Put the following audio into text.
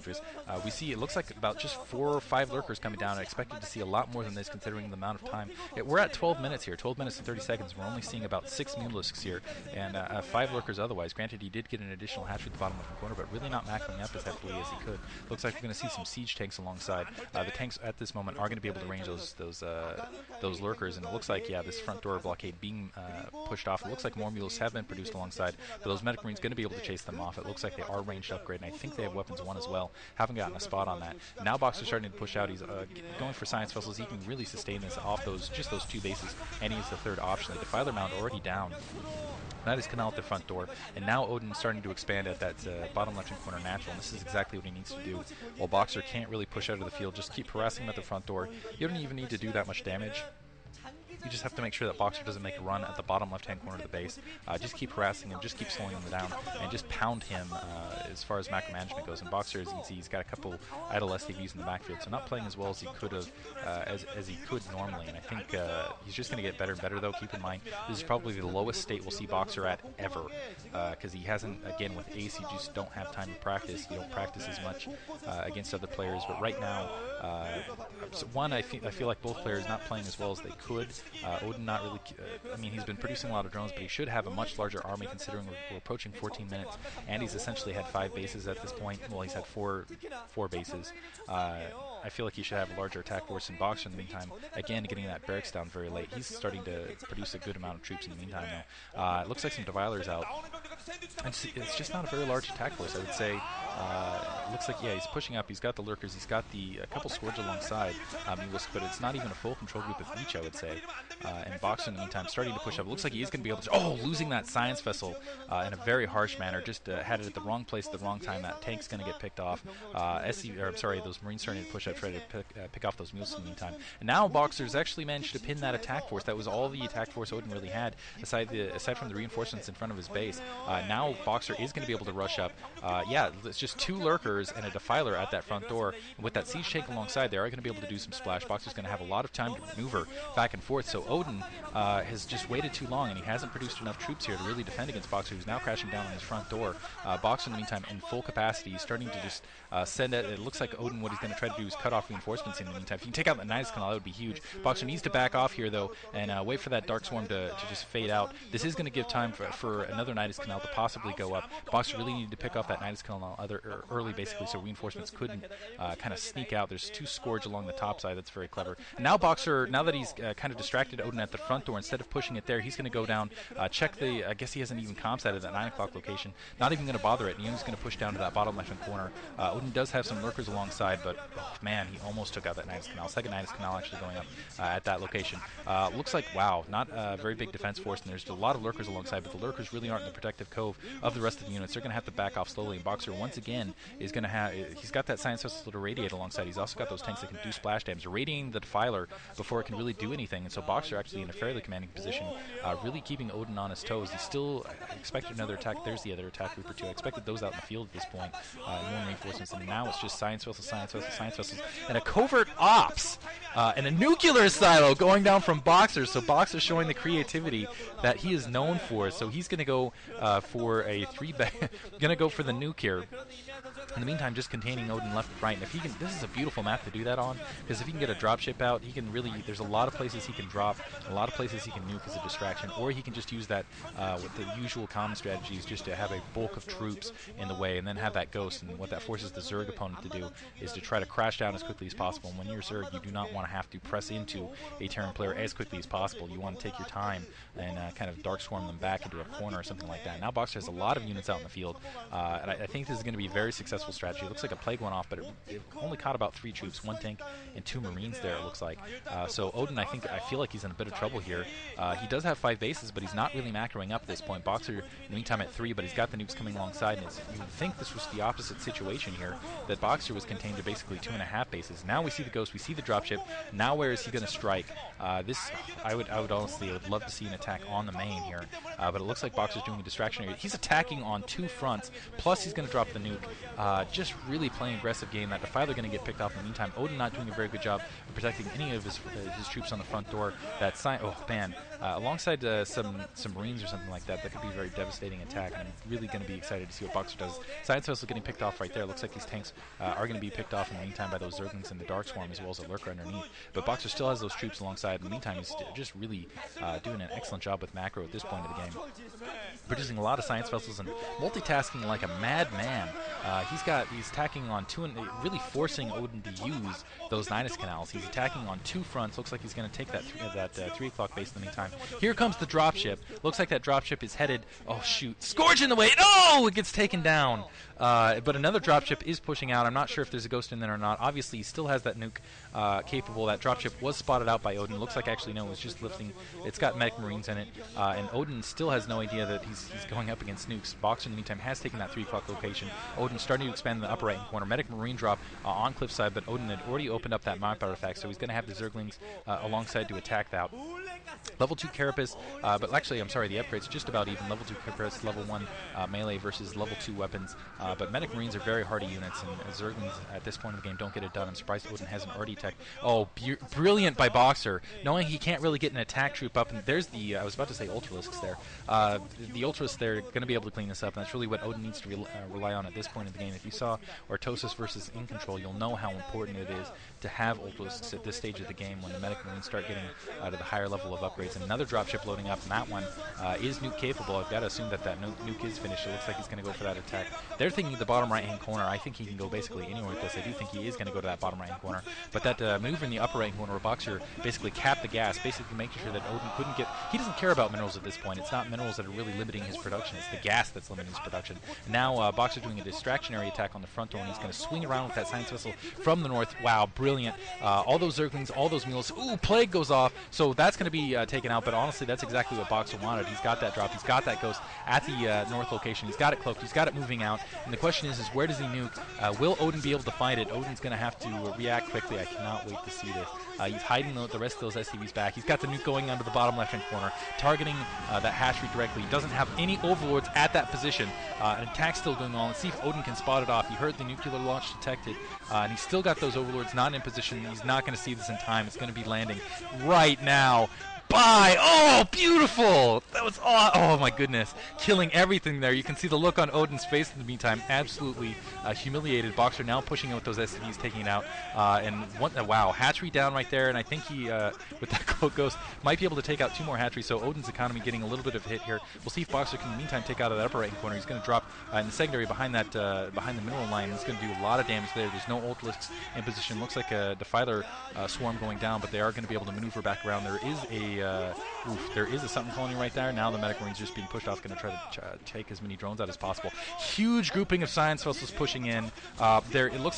dangerous. We see it looks like about just 4 or 5 lurkers coming down. I expected to see a lot more than this considering the amount of time. We're at 12 minutes here, 12 minutes and 30 seconds. We're only seeing about 6 Mulisks here and 5 lurkers otherwise. Granted, he did get an additional hatchery at the bottom left corner, but really not macroing up as heavily as he could. Looks like we're going to see some siege tanks alongside. The tanks at this moment are going to be able to range those lurkers, and it looks like, yeah, this front door blockade being pushed off. It looks like more mules have been produced alongside, but those medic marines going to be able to chase them off. It looks like they are ranged upgrade, and I think they have weapons 1 as well. Haven't gotten a spot on that. Now Boxer's starting to push out. He's going for science vessels. He can really sustain this off those 2 bases, and he's the third option. The Defiler Mound already down. That is Canal at the front door, and now Odin's starting to expand at that bottom left-hand corner natural, and this is exactly what he needs to do. While Boxer can't really push out of the field, just keep harassing him at the front door. You don't even need to do that much damage. You just have to make sure that Boxer doesn't make a run at the bottom left-hand corner of the base. Just keep harassing him, just keep slowing him down, and just pound him as far as macro management goes. And Boxer is easy. He's got a couple idle STVs in the backfield, so not playing as well as he could have, as he could normally. And I think he's just going to get better and better, though. Keep in mind, this is probably the lowest state we'll see Boxer at ever, because he hasn't, again, with Ace, you just don't have time to practice. You don't practice as much against other players. But right now, so one, I feel like both players not playing as well as they could. Odin not really, I mean, he's been producing a lot of drones, but he should have a much larger army considering we're approaching 14 minutes, and he's essentially had 5 bases at this point. Well, he's had four bases. I feel like he should have a larger attack force in Boxer in the meantime. Again, getting that barracks down very late. He's starting to produce a good amount of troops in the meantime now. It looks like some Devilers out. And it's just not a very large attack force, I would say. It looks like, yeah, he's pushing up. He's got the lurkers. He's got a couple Scourge alongside, but it's not even a full control group of each, I would say. And Boxer in the meantime starting to push up. It looks like he is going to be able to... Oh, losing that science vessel in a very harsh manner. Just had it at the wrong place at the wrong time. That tank's going to get picked off. Those Marines starting to push up, try to pick off those mules in the meantime. And now Boxer's actually managed to pin that attack force. That was all the attack force Odin really had, aside from the reinforcements in front of his base. Now Boxer is going to be able to rush up. Yeah, it's just 2 lurkers and a Defiler at that front door. And with that siege tank alongside, they are going to be able to do some splash. Boxer's going to have a lot of time to maneuver back and forth. So Odin has just waited too long, and he hasn't produced enough troops here to really defend against Boxer, who's now crashing down on his front door. Boxer, in the meantime, in full capacity, he's starting to just send it. It looks like Odin, what he's going to try to do is cut off reinforcements in the meantime. If you can take out the Nidus Canal, that would be huge. Boxer needs to back off here, though, and wait for that Dark Swarm to just fade out. This is going to give time for another Nidus Canal to possibly go up. Boxer really needed to pick off that Nidus Canal early, basically, so reinforcements couldn't kind of sneak out. There's 2 Scourge along the top side. That's very clever. And now Boxer, now that he's kind of distracted Odin at the front door, instead of pushing it there, he's going to go down, check I guess he hasn't even comsat at that 9 o'clock location. Not even going to bother it, and he's going to push down to that bottom left-hand corner. Odin does have some lurkers alongside, but, oh, man, he almost took out that Nidus Canal. Second Nidus Canal actually going up at that location. Looks like, wow, not a very big defense force, and there's a lot of lurkers alongside, but the lurkers really aren't in the protective cove of the rest of the units. They're going to have to back off slowly, and Boxer, once again, is going to have... He's got that science vessel to radiate alongside. He's also got those tanks that can do splash damage, radiating the Defiler before it can really do anything, and so Boxer actually in a fairly commanding position, really keeping Odin on his toes. He still expected another attack. There's the other attack group or 2. I expected those out in the field at this point, more reinforcements, and now it's just science vessels, and a covert ops, and a nuclear silo going down from Boxer, so Boxer showing the creativity that he is known for, so he's going to go for a 3-bag, going to go for the nuke here. In the meantime, just containing Odin left and right. And if he can, this is a beautiful map to do that on, because if he can get a dropship out, he can really, there's a lot of places he can drop, a lot of places he can nuke as a distraction, or he can just use that with the usual common strategies, just to have a bulk of troops in the way, and then have that ghost. And what that forces the Zerg opponent to do is to try to crash down as quickly as possible. And when you're Zerg, you do not want to have to press into a Terran player as quickly as possible. You want to take your time and kind of dark swarm them back into a corner or something like that. Now Boxer has a lot of units out in the field, and I think this is going to be a very successful strategy. It looks like a plague went off, but it only caught about 3 troops, 1 tank and 2 Marines there, it looks like. So Odin, I feel like he's in a bit of trouble here. He does have 5 bases, but he's not really macroing up at this point. Boxer, in the meantime, at 3, but he's got the nukes coming alongside, and you would think this was the opposite situation here, that Boxer was contained to basically 2.5 bases. Now we see the ghost, we see the dropship. Now where is he going to strike? I would honestly, I would love to see an attack on the main here, but it looks like Boxer's doing a distraction here. He's attacking on 2 fronts, plus he's going to drop the nuke. just really playing aggressive game. That Defiler going to get picked off in the meantime. Odin not doing a very good job of protecting any of his troops on the front door. That oh man, alongside some Marines or something like that, that could be a very devastating attack. And I'm really going to be excited to see what Boxer does. Science Vessel getting picked off right there. Looks like these tanks are going to be picked off in the meantime by those Zerglings in the Dark Swarm, as well as a Lurker underneath. But Boxer still has those troops alongside. In the meantime, he's just really doing an excellent job with macro at this point of the game. Producing a lot of Science Vessels and multitasking like a madman. He's attacking on two and really forcing Odin to use those Nidus Canals. He's attacking on two fronts. Looks like he's going to take that 3 o'clock base in the meantime. Here comes the dropship. Looks like that dropship is headed. Oh shoot! Scourge in the way. No, it gets taken down. But another dropship is pushing out. I'm not sure if there's a ghost in there or not. Obviously, he still has that nuke capable. That dropship was spotted out by Odin. Looks like actually no, it's just lifting. It's got medic marines in it, and Odin still has no idea that he's going up against nukes. Boxer in the meantime has taken that 3 o'clock location. Odin starting to expand in the upper right hand corner. Medic marine drop on cliffside, but Odin had already opened up that map artifact, so he's going to have the Zerglings alongside to attack that. Level 2 Carapace, but actually, I'm sorry, the upgrade's just about even. Level 2 Carapace, level 1 melee versus level 2 weapons. But Medic Marines are very hardy units, and Zerglings at this point of the game don't get it done. I'm surprised Odin hasn't already attacked. Oh, brilliant by Boxer, knowing he can't really get an attack troop up. And there's the, I was about to say Ultralisks there. The Ultralisks, they're going to be able to clean this up, and that's really what Odin needs to rely on at this point of the game. If you saw Orthosis versus In Control, you'll know how important it is to have Ultralisks at this stage of the game when the Medic Marines start getting to the higher level of upgrades. And another dropship loading up, and that one is nuke capable. I've got to assume that nuke is finished. It looks like he's going to go for that attack. They're thinking the bottom right-hand corner. I think he can go basically anywhere with this. I do think he is going to go to that bottom right-hand corner. But that maneuver in the upper right-hand corner where Boxer basically capped the gas, basically making sure that Odin couldn't get... He doesn't care about minerals at this point. It's not minerals that are really limiting his production. It's the gas that's limiting his production. And now Boxer doing a distractionary attack on the front door, and he's going to swing around with that Science Vessel from the north. Wow, brilliant. All those Zerglings, all those mules. Ooh, Plague goes off. So that's going to be taken out, but honestly, that's exactly what Boxer wanted. He's got that drop. He's got that ghost at the north location. He's got it cloaked. He's got it moving out. And the question is where does he nuke? Will Odin be able to find it? Odin's going to have to react quickly. I cannot wait to see this. He's hiding the rest of those SCVs back. He's got the nuke going under the bottom left-hand corner, targeting that hatchery directly. He doesn't have any overlords at that position. An attack's still going on. Let's see if Odin can spot it off. He heard the nuclear launch detected, and he's still got those overlords not in position. He's not going to see this in time. It's going to be landing right now. Bye! Oh, beautiful! That was oh my goodness, killing everything there. You can see the look on Odin's face in the meantime. Absolutely humiliated. Boxer now pushing out with those SCVs, taking it out. Wow, hatchery down right there, and I think he, with that cloak ghost, might be able to take out 2 more hatcheries. So Odin's economy getting a little bit of a hit here. We'll see if Boxer can in the meantime take out of that upper right corner. He's going to drop in the secondary behind that behind the mineral line. He's going to do a lot of damage there. There's no Ultralisks in position. Looks like a Defiler swarm going down, but they are going to be able to maneuver back around. There is a something colony right there. Now the Medic Marines just being pushed off, going to try to take as many drones out as possible. Huge grouping of Science Vessels pushing in. It looks